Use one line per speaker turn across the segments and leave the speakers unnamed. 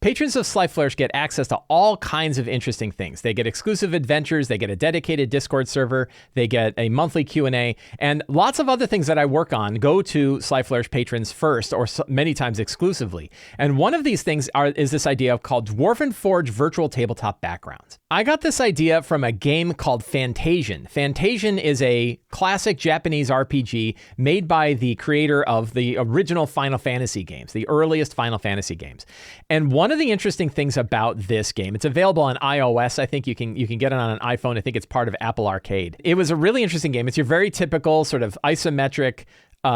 Patrons of Sly Flourish get access to all kinds of interesting things. They get exclusive adventures, they get a dedicated Discord server, they get a monthly Q&A, and lots of other things that I work on go to Sly Flourish patrons first, or many times exclusively. And one of these things is this idea called Dwarven Forge virtual tabletop backgrounds. I got this idea from a game called Fantasian. Fantasian is a classic Japanese RPG made by the creator of the original Final Fantasy games, the earliest Final Fantasy games. And one of the interesting things about this game, it's available on iOS. I think you can get it on an iPhone. I think it's part of Apple Arcade. It was a really interesting game. It's your very typical sort of isometric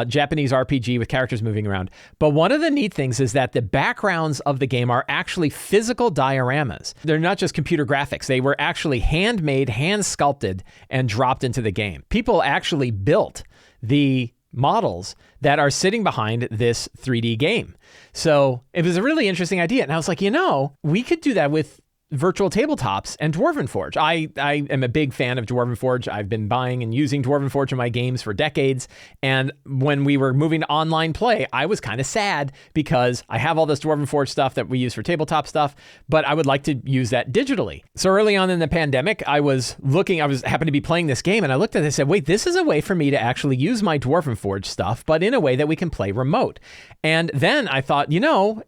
Japanese RPG with characters moving around. But one of the neat things is that the backgrounds of the game are actually physical dioramas. They're not just computer graphics. They were actually handmade, hand sculpted, and dropped into the game. People actually built the models that are sitting behind this 3D game. So it was a really interesting idea. And I was like, we could do that with virtual tabletops and Dwarven Forge. I am a big fan of Dwarven Forge. I've been buying and using Dwarven Forge in my games for decades. And when we were moving to online play, I was kind of sad because I have all this Dwarven Forge stuff that we use for tabletop stuff, but I would like to use that digitally. So early on in the pandemic, I happened to be playing this game, and I looked at it and said, wait, this is a way for me to actually use my Dwarven Forge stuff, but in a way that we can play remote. And then I thought,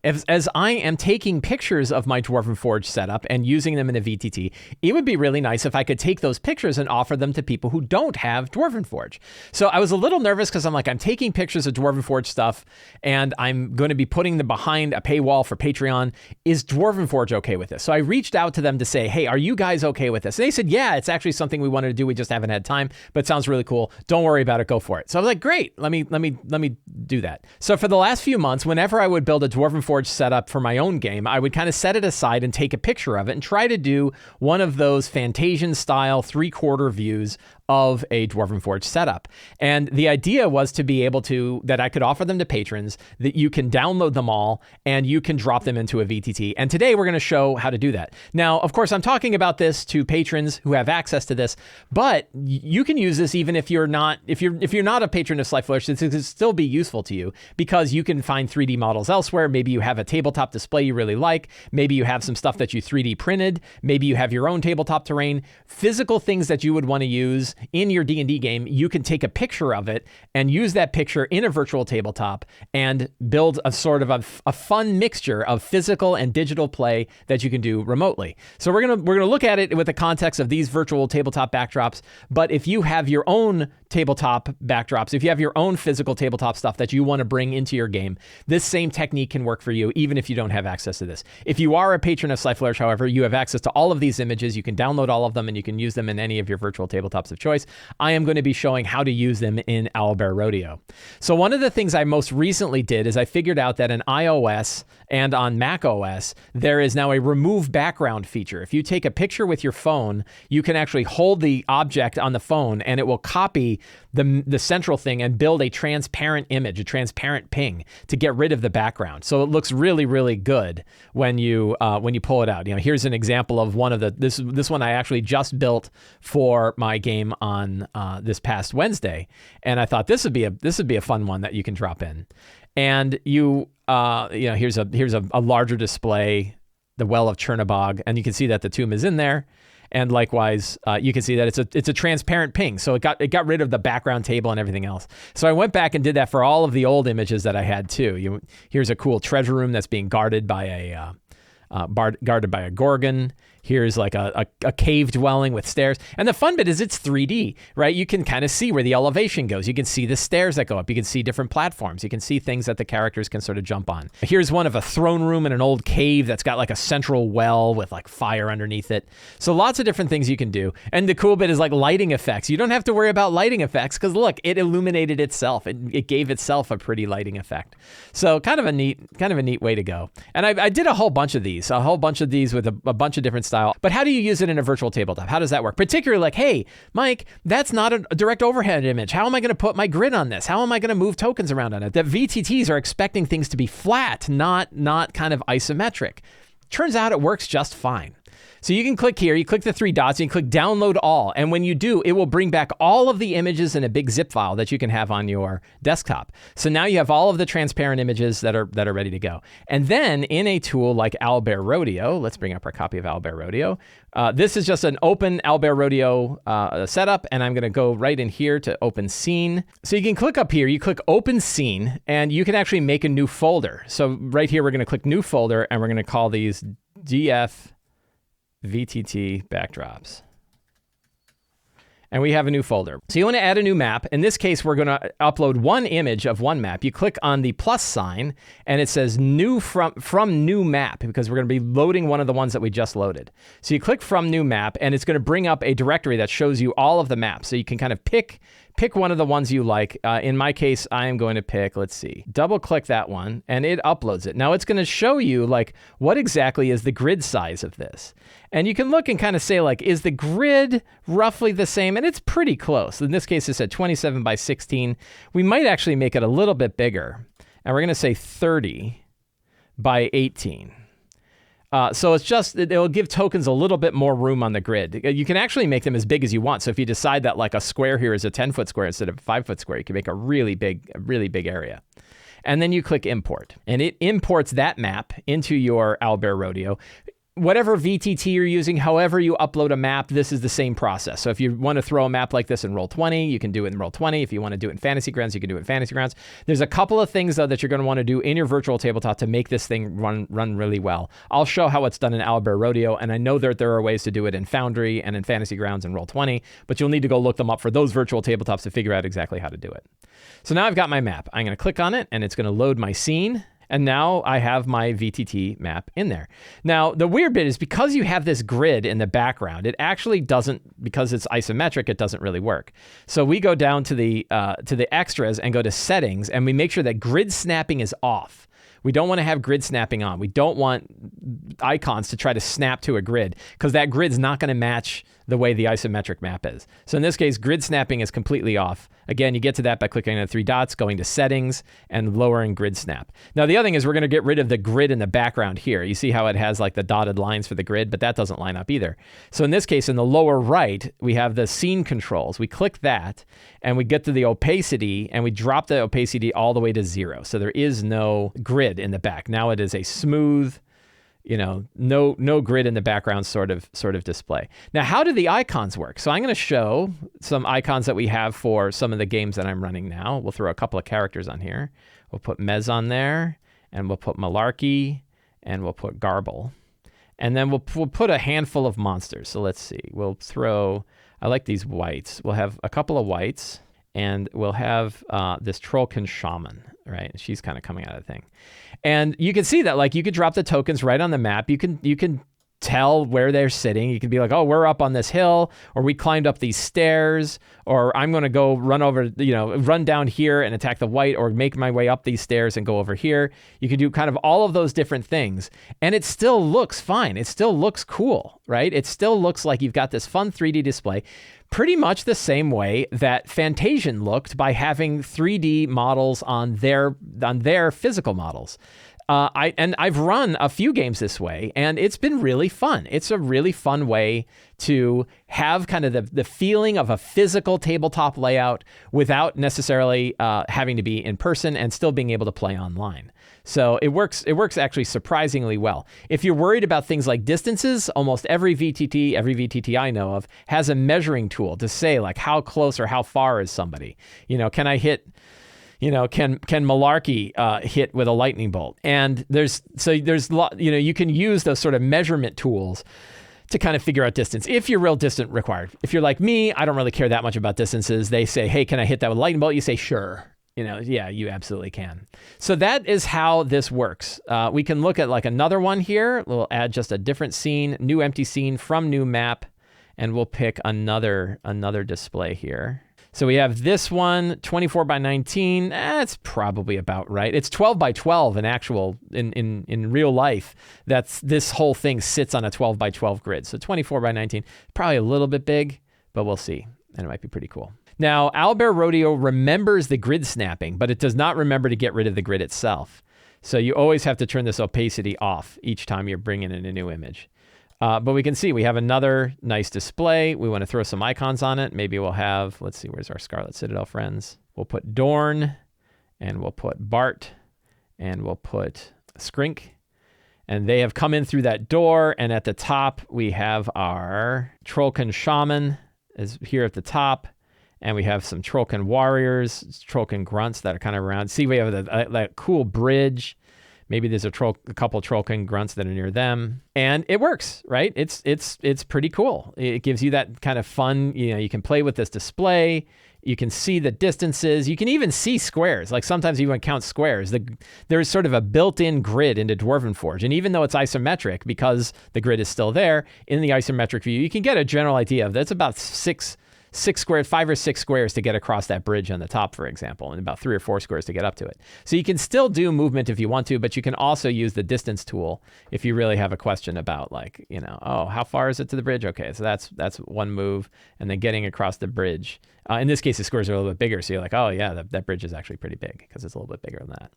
as I am taking pictures of my Dwarven Forge setup and using them in a VTT, it would be really nice if I could take those pictures and offer them to people who don't have Dwarven Forge. So I was a little nervous because I'm taking pictures of Dwarven Forge stuff and I'm going to be putting them behind a paywall for Patreon. Is Dwarven Forge okay with this? So I reached out to them to say, hey, are you guys okay with this? And they said, yeah, it's actually something we wanted to do. We just haven't had time, but it sounds really cool. Don't worry about it. Go for it. So I was like, great. Let me do that. So for the last few months, whenever I would build a Dwarven Forge setup for my own game, I would kind of set it aside and take a picture of it and try to do one of those Fantasian style 3/4 views of a Dwarven Forge setup. And the idea was to be able to, that I could offer them to patrons, that you can download them all and you can drop them into a VTT. And today we're going to show how to do that. Now, of course, I'm talking about this to patrons who have access to this, but you can use this even if you're not a patron of Sly Flourish. This could still be useful to you because you can find 3D models elsewhere. Maybe you have a tabletop display you really like. Maybe you have some stuff that you 3D printed. Maybe you have your own tabletop terrain. Physical things that you would want to use in your D&D game, you can take a picture of it and use that picture in a virtual tabletop and build a sort of a fun mixture of physical and digital play that you can do remotely. So we're gonna look at it with the context of these virtual tabletop backdrops. But if you have your own tabletop backdrops, if you have your own physical tabletop stuff that you want to bring into your game, this same technique can work for you even if you don't have access to this. If you are a patron of Sly Flourish, however, you have access to all of these images. You can download all of them and you can use them in any of your virtual tabletops of choice. I am going to be showing how to use them in Owlbear Rodeo. So one of the things I most recently did is I figured out that in iOS and on Mac OS, there is now a remove background feature. If you take a picture with your phone, you can actually hold the object on the phone and it will copy the central thing and build a transparent image, a transparent ping to get rid of the background. So it looks really, really good when you pull it out. Here's an example of one of this one I actually just built for my game on this past Wednesday, and I thought this would be a fun one that you can drop in. And here's a larger display, the Well of Chernobog, and you can see that the tomb is in there. And likewise, you can see that it's a transparent ping. So it got rid of the background table and everything else. So I went back and did that for all of the old images that I had too. Here's a cool treasure room that's being guarded by a gorgon. Here's like a cave dwelling with stairs. And the fun bit is it's 3D, right? You can kind of see where the elevation goes. You can see the stairs that go up. You can see different platforms. You can see things that the characters can sort of jump on. Here's one of a throne room in an old cave that's got like a central well with like fire underneath it. So lots of different things you can do. And the cool bit is like lighting effects. You don't have to worry about lighting effects because look, it illuminated itself. It gave itself a pretty lighting effect. So kind of a neat way to go. And I did a whole bunch of these with a bunch of different style. But how do you use it in a virtual tabletop? How does that work? Particularly like, hey, Mike, that's not a direct overhead image. How am I going to put my grid on this? How am I going to move tokens around on it? The VTTs are expecting things to be flat, not kind of isometric. Turns out it works just fine. So you can click here, you click the three dots, and you click download all. And when you do, it will bring back all of the images in a big zip file that you can have on your desktop. So now you have all of the transparent images that are ready to go. And then in a tool like Owlbear Rodeo, let's bring up our copy of Owlbear Rodeo. This is just an open Owlbear Rodeo setup, and I'm going to go right in here to open scene. So you can click up here, you click open scene, and you can actually make a new folder. So right here, we're going to click new folder, and we're going to call these DF VTT backdrops. And we have a new folder. So you want to add a new map. In this case, we're going to upload one image of one map. You click on the plus sign, and it says new from new map, because we're going to be loading one of the ones that we just loaded. So you click from new map, and it's going to bring up a directory that shows you all of the maps. So you can kind of pick one of the ones you like. In my case, I am going to pick, let's see, double click that one, and it uploads it. Now it's going to show you like what exactly is the grid size of this. And you can look and kind of say like, is the grid roughly the same? And it's pretty close. In this case, it's at 27 by 16. We might actually make it a little bit bigger. And we're going to say 30 by 18. So it's just, it'll give tokens a little bit more room on the grid. You can actually make them as big as you want. So if you decide that like a square here is a 10-foot square instead of a 5-foot square, you can make a really big area. And then you click import, and it imports that map into your Owlbear Rodeo. Whatever VTT you're using, however you upload a map, this is the same process. So if you want to throw a map like this in Roll20, you can do it in Roll20. If you want to do it in Fantasy Grounds, you can do it in Fantasy Grounds. There's a couple of things, though, that you're going to want to do in your virtual tabletop to make this thing run really well. I'll show how it's done in Owlbear Rodeo, and I know that there are ways to do it in Foundry and in Fantasy Grounds and Roll20, but you'll need to go look them up for those virtual tabletops to figure out exactly how to do it. So now I've got my map. I'm going to click on it, and it's going to load my scene. And now I have my VTT map in there. Now, the weird bit is because you have this grid in the background, it actually doesn't, because it's isometric, it doesn't really work. So we go down to the extras and go to settings, and we make sure that grid snapping is off. We don't want to have grid snapping on. We don't want icons to try to snap to a grid, because that grid's not going to match the way the isometric map is. So in this case, grid snapping is completely off. Again, you get to that by clicking on the three dots, going to settings, and lowering grid snap. Now, the other thing is we're going to get rid of the grid in the background here. You see how it has like the dotted lines for the grid, but that doesn't line up either. So in this case, in the lower right, we have the scene controls. We click that, and we get to the opacity, and we drop the opacity all the way to 0. So there is no grid in the back. Now it is a smooth, no grid in the background sort of display. Now, how do the icons work? So I'm going to show some icons that we have for some of the games that I'm running now. We'll throw a couple of characters on here. We'll put Mez on there, and we'll put Malarkey, and we'll put Garble. And then we'll put a handful of monsters. So let's see. We'll throw, I like these whites. We'll have a couple of whites, and we'll have this Trollkin Shaman, right? She's kind of coming out of the thing. And you can see that, like, you could drop the tokens right on the map. You can tell where they're sitting. You could be like, oh, we're up on this hill, or we climbed up these stairs, or I'm going to go run down here and attack the white, or make my way up these stairs and go over here. You can do kind of all of those different things, and it still looks fine. It still looks cool, right? It still looks like you've got this fun 3D display, pretty much the same way that Fantasian looked by having 3D models on their physical models. I've run a few games this way, and it's been really fun. It's a really fun way to have kind of the feeling of a physical tabletop layout without necessarily having to be in person and still being able to play online. So it works actually surprisingly well. If you're worried about things like distances, almost every VTT I know of has a measuring tool to say like how close or how far is somebody. Can I hit? Can Malarkey hit with a lightning bolt? And you can use those sort of measurement tools to kind of figure out distance if you're real distant required. If you're like me, I don't really care that much about distances. They say, hey, can I hit that with a lightning bolt? You say, sure. Yeah, you absolutely can. So that is how this works. We can look at like another one here. We'll add just a different scene, new empty scene from new map, and we'll pick another display here. So we have this one, 24 by 19. That's probably about right. It's 12 by 12 in real life. This whole thing sits on a 12 by 12 grid. So 24 by 19, probably a little bit big, but we'll see. And it might be pretty cool. Now, Owlbear Rodeo remembers the grid snapping, but it does not remember to get rid of the grid itself. So you always have to turn this opacity off each time you're bringing in a new image. But we can see we have another nice display. We want to throw some icons on it. Maybe we'll have, let's see, where's our Scarlet Citadel friends? We'll put Dorn, and we'll put Bart, and we'll put Skrink. And they have come in through that door. And at the top, we have our Trollkin Shaman is here at the top. And we have some Trollkin Warriors, Trollkin Grunts that are kind of around. See, we have that cool bridge. Maybe there's a couple Trollkin Grunts that are near them. And it works, right? It's pretty cool. It gives you that kind of fun, you can play with this display. You can see the distances. You can even see squares. Like sometimes you even count squares. There's sort of a built-in grid into Dwarven Forge. And even though it's isometric, because the grid is still there, in the isometric view, you can get a general idea of that's about 5 or 6 squares to get across that bridge on the top, for example, and about 3 or 4 squares to get up to it. So you can still do movement if you want to, but you can also use the distance tool if you really have a question about how far is it to the bridge? Okay, so that's one move, and then getting across the bridge. In this case, the squares are a little bit bigger, so you're like, oh yeah, that bridge is actually pretty big because it's a little bit bigger than that.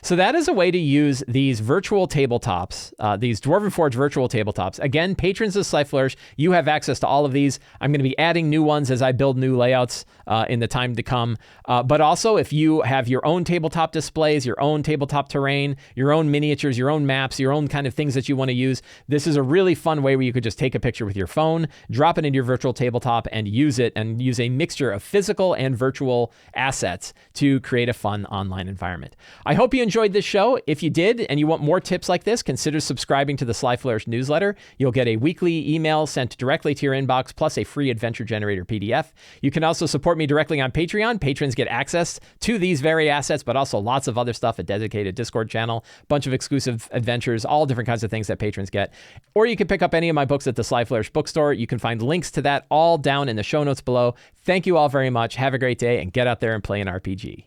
So that is a way to use these virtual tabletops, these Dwarven Forge virtual tabletops. Again, patrons of Sly Flourish, you have access to all of these. I'm going to be adding new ones as I build new layouts in the time to come. But also, if you have your own tabletop displays, your own tabletop terrain, your own miniatures, your own maps, your own kind of things that you want to use, this is a really fun way where you could just take a picture with your phone, drop it into your virtual tabletop, and use it, and use a mixture of physical and virtual assets to create a fun online environment. I hope you enjoyed this show. If you did, and you want more tips like this, consider subscribing to the Sly Flourish newsletter. You'll get a weekly email sent directly to your inbox, plus a free adventure generator PDF. You can also support me directly on Patreon. Patrons get access to these very assets, but also lots of other stuff, a dedicated Discord channel, bunch of exclusive adventures, all different kinds of things that patrons get. Or you can pick up any of my books at the Sly Flourish bookstore. You can find links to that all down in the show notes below. Thank you all very much. Have a great day, and get out there and play an RPG.